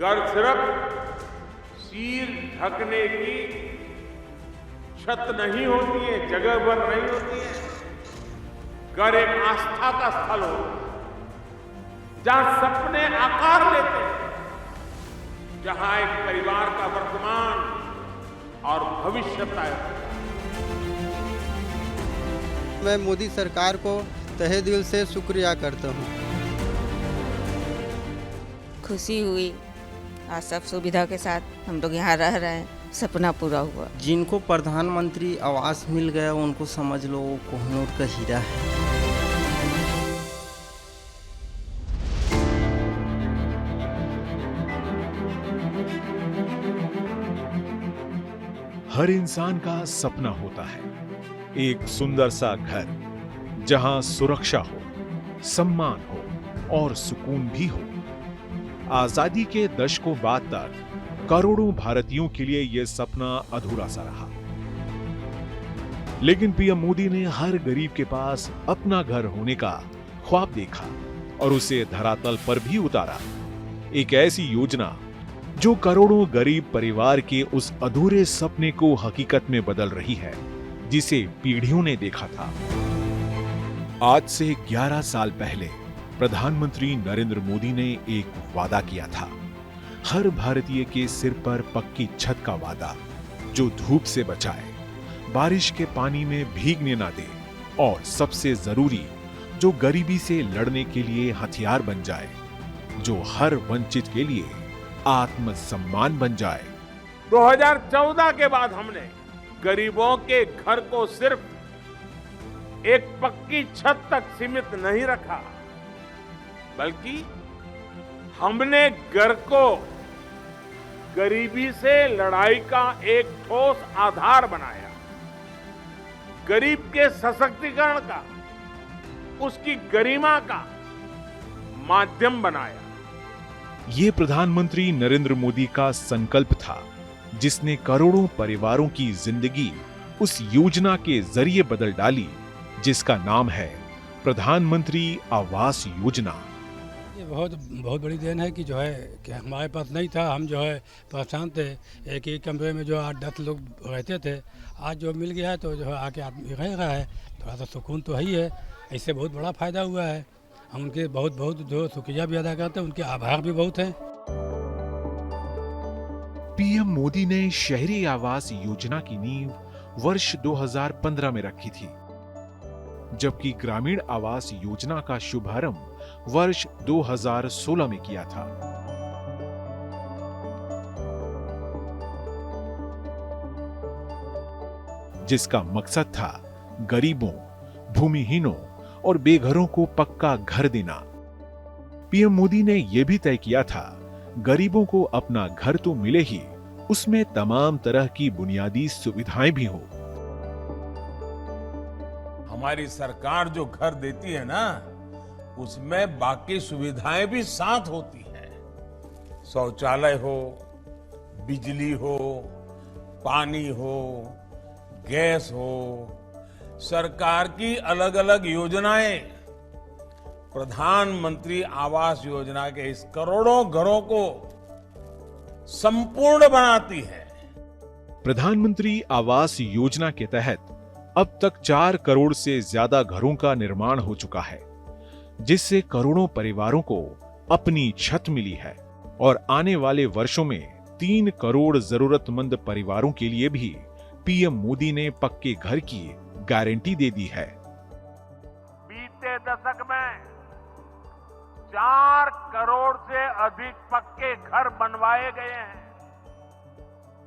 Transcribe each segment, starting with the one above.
घर सिर्फ सिर ढकने की छत नहीं होती है, जगह भर नहीं होती है। घर एक आस्था का स्थल होता है, जहां सपने आकार लेते हैं, जहां एक परिवार का वर्तमान और भविष्य तय होता है। मैं मोदी सरकार को तहे दिल से शुक्रिया करता हूँ। खुशी हुई, आज सब सुविधा के साथ हम लोग यहाँ रह रहे हैं, सपना पूरा हुआ। जिनको प्रधानमंत्री आवास मिल गया उनको समझ लो कोहिनूर का हीरा है। हर इंसान का सपना होता है एक सुंदर सा घर, जहां सुरक्षा हो, सम्मान हो और सुकून भी हो। आजादी के दशकों बाद तक करोड़ों भारतीयों के लिए यह सपना अधूरा सा रहा, लेकिन पीएम मोदी ने हर गरीब के पास अपना घर होने का ख्वाब देखा और उसे धरातल पर भी उतारा। एक ऐसी योजना जो करोड़ों गरीब परिवार के उस अधूरे सपने को हकीकत में बदल रही है जिसे पीढ़ियों ने देखा था। आज से 11 साल पहले प्रधानमंत्री नरेंद्र मोदी ने एक वादा किया था, हर भारतीय के सिर पर पक्की छत का वादा, जो धूप से बचाए, बारिश के पानी में भीगने ना दे और सबसे जरूरी जो गरीबी से लड़ने के लिए हथियार बन जाए, जो हर वंचित के लिए आत्मसम्मान बन जाए। 2014 के बाद हमने गरीबों के घर को सिर्फ एक पक्की छत तक सीमित नहीं रखा, बल्कि हमने घर को गरीबी से लड़ाई का एक ठोस आधार बनाया, गरीब के सशक्तिकरण का, उसकी गरिमा का माध्यम बनाया। ये प्रधानमंत्री नरेंद्र मोदी का संकल्प था, जिसने करोड़ों परिवारों की जिंदगी उस योजना के जरिए बदल डाली, जिसका नाम है प्रधानमंत्री आवास योजना। ये बहुत बड़ी देन है कि जो है कि हमारे पास नहीं था, हम जो है परेशान थे, एक ही कमरे में जो 8-10 लोग रहते थे, आज जो मिल गया है तो जो है आके आदमी रह रहा है, थोड़ा सा सुकून तो है ही है। इससे बहुत बड़ा फायदा हुआ है, हम उनके बहुत जो शुक्रिया भी अदा करते हैं, उनके आभार भी बहुत हैं। पीएम मोदी ने शहरी आवास योजना की नींव वर्ष 2015 में रखी थी, जबकि ग्रामीण आवास योजना का शुभारंभ वर्ष 2016 में किया था। जिसका मकसद था गरीबों, भूमिहीनों और बेघरों को पक्का घर देना। पीएम मोदी ने यह भी तय किया था, गरीबों को अपना घर तो मिले ही, उसमें तमाम तरह की बुनियादी सुविधाएं भी हो। हमारी सरकार जो घर देती है ना, उसमें बाकी सुविधाएं भी साथ होती हैं। शौचालय हो, बिजली हो, पानी हो, गैस हो, सरकार की अलग अलग योजनाएं प्रधानमंत्री आवास योजना के इस करोड़ों घरों को संपूर्ण बनाती है। प्रधानमंत्री आवास योजना के तहत अब तक 4 करोड़ से ज्यादा घरों का निर्माण हो चुका है, जिससे करोड़ों परिवारों को अपनी छत मिली है और आने वाले वर्षों में 3 करोड़ जरूरतमंद परिवारों के लिए भी पीएम मोदी ने पक्के घर की गारंटी दे दी है। बीते दशक में 4 करोड़ से अधिक पक्के घर बनवाए गए हैं।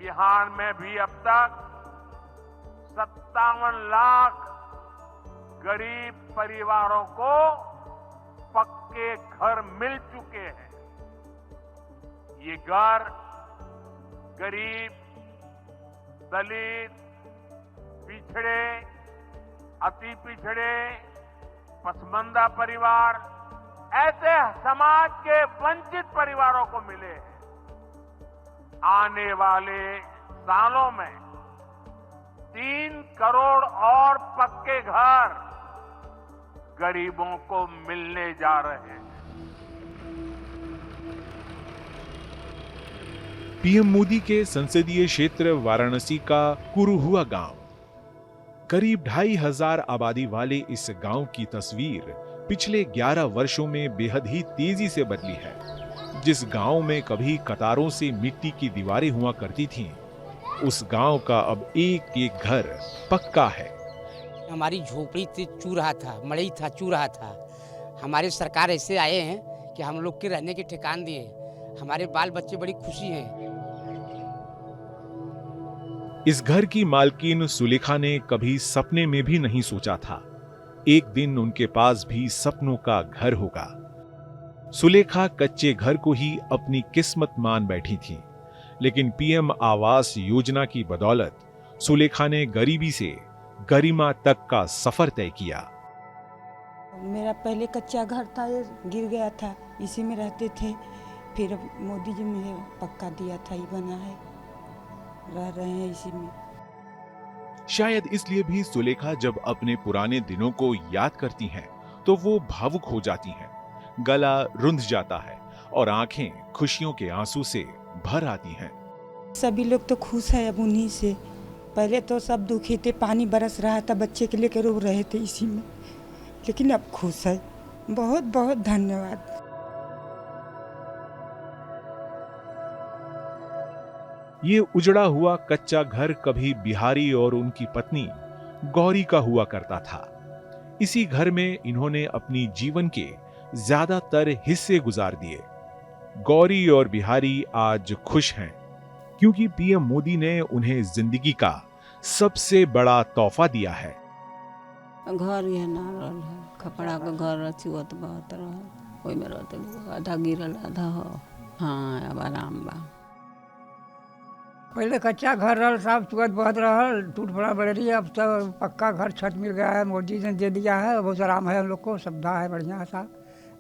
बिहार में भी अब तक 57 लाख गरीब परिवारों को पक्के घर मिल चुके हैं। ये घर गरीब, दलित, पिछड़े, अति पिछड़े, पसमानदा परिवार, ऐसे समाज के वंचित परिवारों को मिले हैं। आने वाले सालों में 3 करोड़ और पक्के घर गरीबों को मिलने जा रहे हैं। पीएम मोदी के संसदीय क्षेत्र वाराणसी का कुरुहुआ गांव, करीब 2500 आबादी वाले इस गांव की तस्वीर पिछले 11 वर्षों में बेहद ही तेजी से बदली है। जिस गांव में कभी कतारों से मिट्टी की दीवारें हुआ करती थीं, उस गांव का अब एक एक घर पक्का है। हमारी झोपड़ी से चू रहा था, मड़ई था, चू रहा था। हमारे सरकार ऐसे आए हैं कि हम लोग के रहने के ठिकान दिए। हमारे बाल बच्चे बड़ी खुशी हैं। इस घर की मालकिन सुलेखा ने कभी सपने में भी नहीं सोचा था एक दिन उनके पास भी सपनों का घर होगा। सुलेखा कच्चे घर को ही अपनी किस्मत मान बैठी थी, लेकिन पीएम आवास योजना की बदौलत सुलेखा ने गरीबी से गरिमा तक का सफर तय किया। मेरा पहले कच्चा घर था, ये गिर गया था, इसी में रहते थे। फिर मोदी जी मुझे पक्का दिया था, ये बना है, रह रहे हैं इसी में। शायद इसलिए भी सुलेखा जब अपने पुराने दिनों को याद करती हैं, तो वो भावुक हो जाती हैं, गला रुंध जाता है और आंखें खुशियों के आंसू से भर आती हैं। सभी लोग तो खुश है अब उन्हीं से। पहले तो सब दुखी थे, पानी बरस रहा था, बच्चे के लेकर रो रहे थे इसी में, लेकिन अब खुश है। बहुत बहुत धन्यवाद। ये उजड़ा हुआ कच्चा घर कभी बिहारी और उनकी पत्नी गौरी का हुआ करता था। इसी घर में इन्होंने अपनी जीवन के ज्यादातर हिस्से गुजार दिए। गौरी और बिहारी आज खुश हैं क्योंकि पीएम मोदी ने उन्हें जिंदगी का सबसे बड़ा तोहफा दिया है। घर ये ना रहल है, खपड़ा के घर चिवत बहुत रहल, ओई में रहते लोग, आधा गिरल आधा हो। हाँ, अब आराम बा। पहले कच्चा घर रहल, साफ चुअत बहुत रहल, टूट पड़ा बड़ी। अब तो पक्का घर छत मिल गया है, मोदी ने दे दिया है, बहुत आराम है हम लोग को, सुविधा है बढ़िया सा।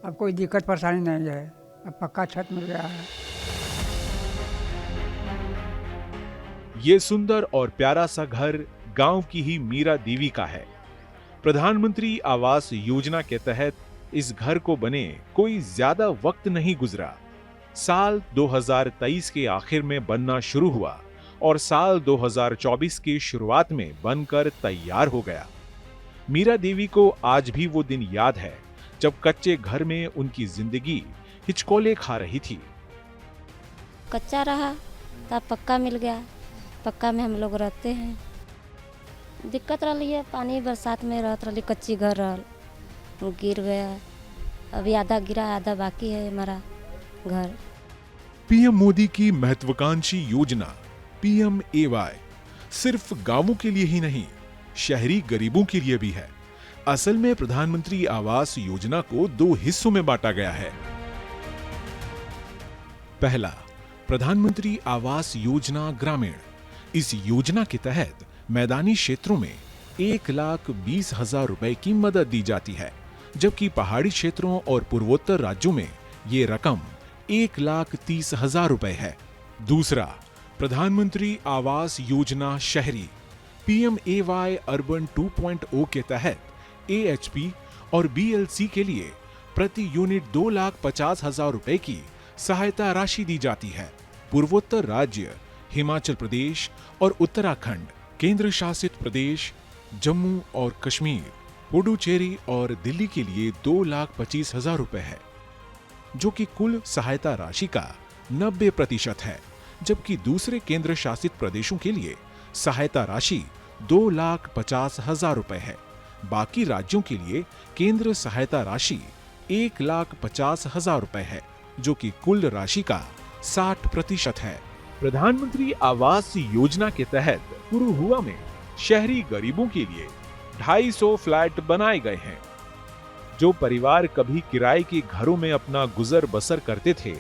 अब कोई दिक्कत परेशानी नहीं है, अब पक्का छत मिल गया है। ये सुंदर और प्यारा सा घर गांव की ही मीरा देवी का है। प्रधानमंत्री आवास योजना के तहत इस घर को बने कोई ज्यादा वक्त नहीं गुजरा। साल 2023 के आखिर में बनना शुरू हुआ और साल 2024 की शुरुआत में बनकर तैयार हो गया। मीरा देवी को आज भी वो दिन याद है जब कच्चे घर में उनकी जिंदगी हिचकोले खा रही थी। कच्चा रहा तब पक्का मिल गया, पक्का में हम लोग रहते हैं। दिक्कत रही है, पानी बरसात में रहत रही, कच्ची घर रहल, वो गिर गया। अभी आधा गिरा, आधा बाकी है हमारा घर। पीएम मोदी की महत्वाकांक्षी योजना PMAY सिर्फ गांवों के लिए ही नहीं, शहरी गरीबों के लिए भी है। असल में प्रधानमंत्री आवास योजना को 2 हिस्सों में बांटा गया है। पहला, प्रधानमंत्री आवास योजना ग्रामीण। इस योजना के तहत मैदानी क्षेत्रों में 1,20,000 रुपए की मदद दी जाती है, जबकि पहाड़ी क्षेत्रों और पूर्वोत्तर राज्यों में ये रकम 1,30,000 रुपए है। दूसरा, प्रधानमंत्री आवास योजना शहरी PMAY अर्बन 2.0 के तहत AHP और BLC के लिए प्रति यूनिट 2,50,000 रुपए की सहायता राशि दी जाती है। पूर्वोत्तर राज्य हिमाचल प्रदेश और उत्तराखंड, केंद्र शासित प्रदेश जम्मू और कश्मीर, पुडुचेरी और दिल्ली के लिए 2,25,000 रुपए है, जो कि कुल सहायता राशि का 90% है, जबकि दूसरे केंद्र शासित प्रदेशों के लिए सहायता राशि 2,50,000 रुपए है। बाकी राज्यों के लिए केंद्र सहायता राशि 1,50,000 रुपए है, जो कि कुल राशि का 60% है। प्रधानमंत्री आवास योजना के तहत कुरुहुआ में शहरी गरीबों के लिए 250 फ्लैट बनाए गए हैं। जो परिवार कभी किराए के घरों में अपना गुजर बसर करते थे,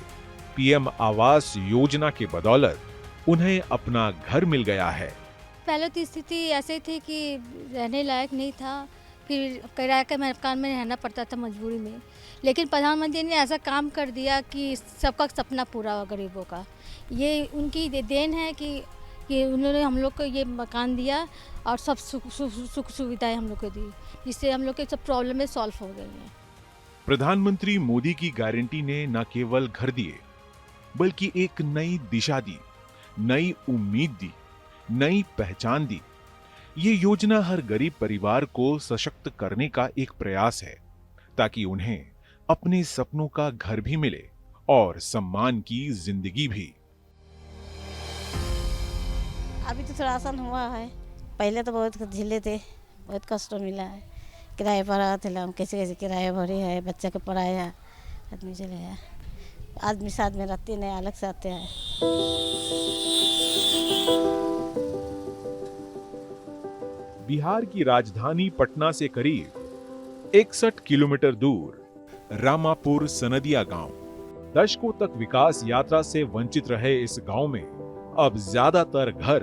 पीएम आवास योजना के बदौलत उन्हें अपना घर मिल गया है। पहले तो स्थिति ऐसी थी कि रहने लायक नहीं था, फिर किराए के मकान में रहना पड़ता था मजबूरी में। लेकिन प्रधानमंत्री ने ऐसा काम कर दिया कि सबका सपना पूरा हुआ गरीबों का। ये उनकी देन है कि उन्होंने हम लोग को ये मकान दिया और सब सुख सुविधाएं हम लोग को दी, जिससे हम लोग के सब प्रॉब्लम सॉल्व हो गई हैं। प्रधानमंत्री मोदी की गारंटी ने न केवल घर दिए, बल्कि एक नई दिशा दी नई उम्मीद दी, नई पहचान दी। ये योजना हर गरीब परिवार को सशक्त करने का एक प्रयास है, ताकि उन्हें अपने सपनों का घर भी मिले और सम्मान की जिंदगी भी। अभी तो थोड़ा आसान हुआ है, पहले तो बहुत झेले थे, बहुत कष्ट मिला है। किराए पर आते हम कैसे कैसे किराया भरे है, बच्चा को पढ़ाया, आदमी चले गया। आदमी साथ में रहते नहीं, अलग से आते हैं। बिहार की राजधानी पटना से करीब 61 किलोमीटर दूर रामापुर सनदिया गांव। दशकों तक विकास यात्रा से वंचित रहे इस गांव में अब ज्यादातर घर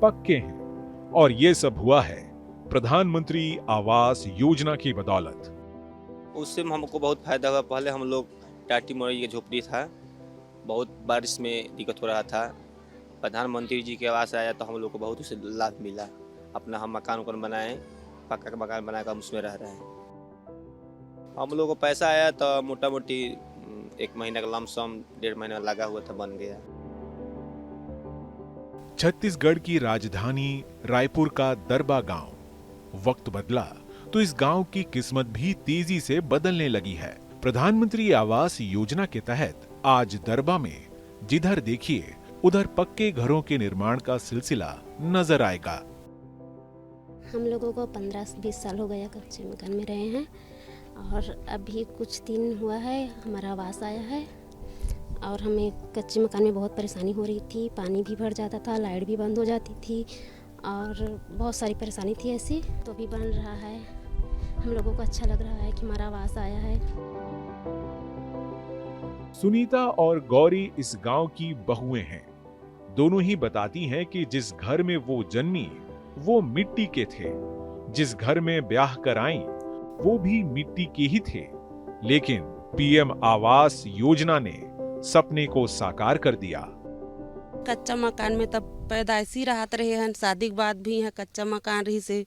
पक्के हैं और ये सब हुआ है प्रधानमंत्री आवास योजना की बदौलत। उससे हमको बहुत फायदा हुआ। पहले हम लोग टाटी मोड़ी की झोपड़ी था, बहुत बारिश में दिक्कत हो रहा था। प्रधानमंत्री जी के आवास आया तो हम लोग को बहुत उससे लाभ मिला। अपना हम मकान बनाए, पक्का का मकान बनाकर हम उसमें रह रहे हैं। हम लोग को पैसा आया तो मोटा मोटी 1 महीने का लमसम 1.5 महीना लगा हुआ था, बन गया। छत्तीसगढ़ की राजधानी रायपुर का दरबा गांव। वक्त बदला तो इस गांव की किस्मत भी तेजी से बदलने लगी है। प्रधानमंत्री आवास योजना के तहत आज दरबा में जिधर देखिए उधर पक्के घरों के निर्माण का सिलसिला नजर आएगा। हम लोगों को 15-20 साल हो गया कच्चे मकान में रहे हैं और अभी कुछ दिन हुआ है हमारा आवास आया है। और हमें कच्चे मकान में बहुत परेशानी हो रही थी, पानी भी भर जाता था, लाइट भी बंद हो जाती थी और बहुत सारी परेशानी थी ऐसी। तो भी बन रहा है, हम लोगों को अच्छा लग रहा है कि हमारा आवास आया है। सुनीता और गौरी इस गांव की बहुएं हैं। दोनों ही बताती हैं कि जिस घर में वो जन्मी वो मिट्टी के थे, जिस घर में ब्याह कर आईं वो भी मिट्टी के ही थे, लेकिन पीएम आवास योजना ने सपने को साकार कर दिया। कच्चा मकान में तब पैदाइशी रहत रहे हैं, शादी के बाद भी है कच्चा मकान रही से।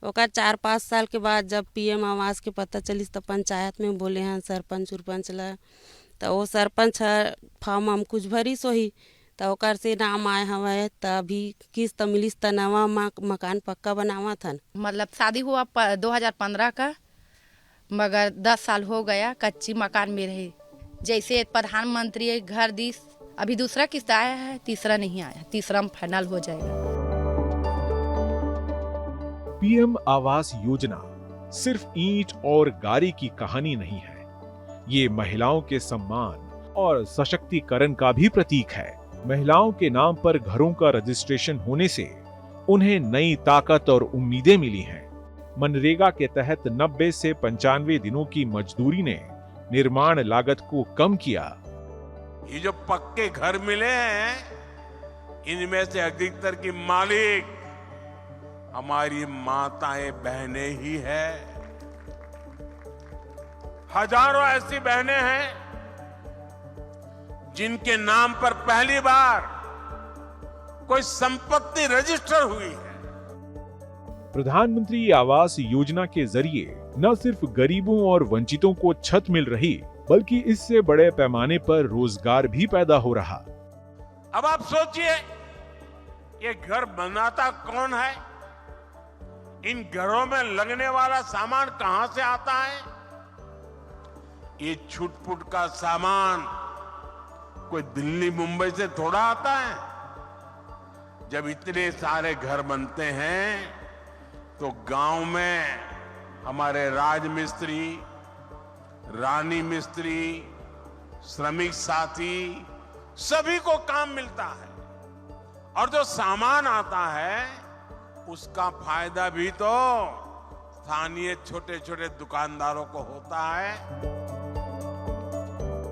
ओकर 4-5 साल के बाद जब पीएम आवास के पता चली तो पंचायत में बोले हैं सरपंच उरपंच ला, तो वो सरपंच फॉर्म हम कुछ भरी सोही तो ओकर से नाम आए हवे, तभी किस्त मिलिस त नवा मकान पक्का बनावा था। मतलब शादी हुआ 2015 का, मगर 10 साल हो गया कच्ची मकान में रहे। जैसे प्रधानमंत्री घर दी, अभी दूसरा किस्त आया है, तीसरा नहीं आया, तीसरा में फाइनल हो जाएगा। पीएम आवास योजना सिर्फ ईंट और गारी की कहानी नहीं है, ये महिलाओं के सम्मान और सशक्तिकरण का भी प्रतीक है। महिलाओं के नाम पर घरों का रजिस्ट्रेशन होने से उन्हें नई ताकत और उम्मीदें मिली हैं। मनरेगा के तहत 90 से 95 दिनों की मजदूरी ने निर्माण लागत को कम किया। ये जो पक्के घर मिले हैं, इनमें से अधिकतर की मालिक हमारी माताएं बहनें ही है। हजारों ऐसी बहनें हैं जिनके नाम पर पहली बार कोई संपत्ति रजिस्टर हुई है। प्रधानमंत्री आवास योजना के जरिए न सिर्फ गरीबों और वंचितों को छत मिल रही, बल्कि इससे बड़े पैमाने पर रोजगार भी पैदा हो रहा। अब आप सोचिए, ये घर बनाता कौन है? इन घरों में लगने वाला सामान कहां से आता है? ये छुटपुट का सामान कोई दिल्ली मुंबई से थोड़ा आता है। जब इतने सारे घर बनते हैं तो गांव में हमारे राज मिस्त्री, रानी मिस्त्री, श्रमिक साथी सभी को काम मिलता है और जो सामान आता है उसका फायदा भी तो स्थानीय छोटे छोटे दुकानदारों को होता है।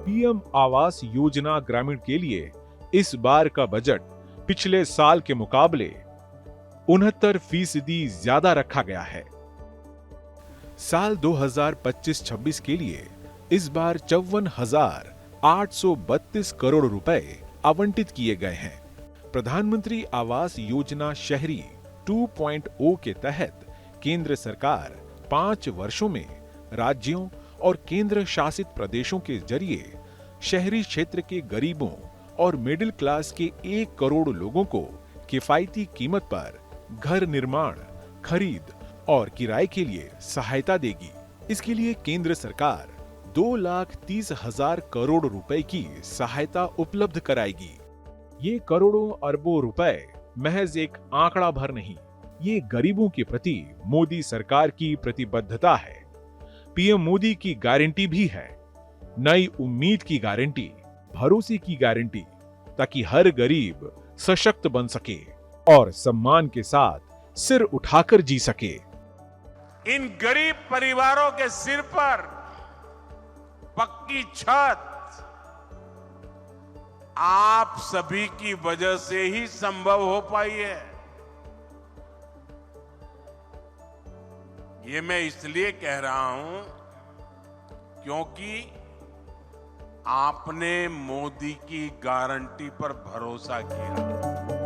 पीएम आवास योजना ग्रामीण के लिए इस बार का बजट पिछले साल के मुकाबले 69% ज्यादा रखा गया है। साल 2025-26 के लिए इस बार 54,832 करोड़ रुपए आवंटित किए गए हैं। प्रधानमंत्री आवास योजना शहरी 2.0 के तहत केंद्र सरकार 5 वर्षों में राज्यों और केंद्र शासित प्रदेशों के जरिए शहरी क्षेत्र के गरीबों और मिडिल क्लास के 1 करोड़ लोगों को किफायती कीमत पर घर निर्माण, खरीद और किराए के लिए सहायता देगी। इसके लिए केंद्र सरकार 2,30,000 करोड़ रुपए की सहायता उपलब्ध कराएगी। ये करोड़ों अरबों रुपए महज एक आंकड़ा भर नहीं, ये गरीबों के प्रति मोदी सरकार की प्रतिबद्धता है। पीएम मोदी की गारंटी भी है, नई उम्मीद की गारंटी, भरोसे की गारंटी, ताकि हर गरीब सशक्त बन सके और सम्मान के साथ सिर उठाकर जी सके। इन गरीब परिवारों के सिर पर पक्की छत आप सभी की वजह से ही संभव हो पाई है। ये मैं इसलिए कह रहा हूं क्योंकि आपने मोदी की गारंटी पर भरोसा किया।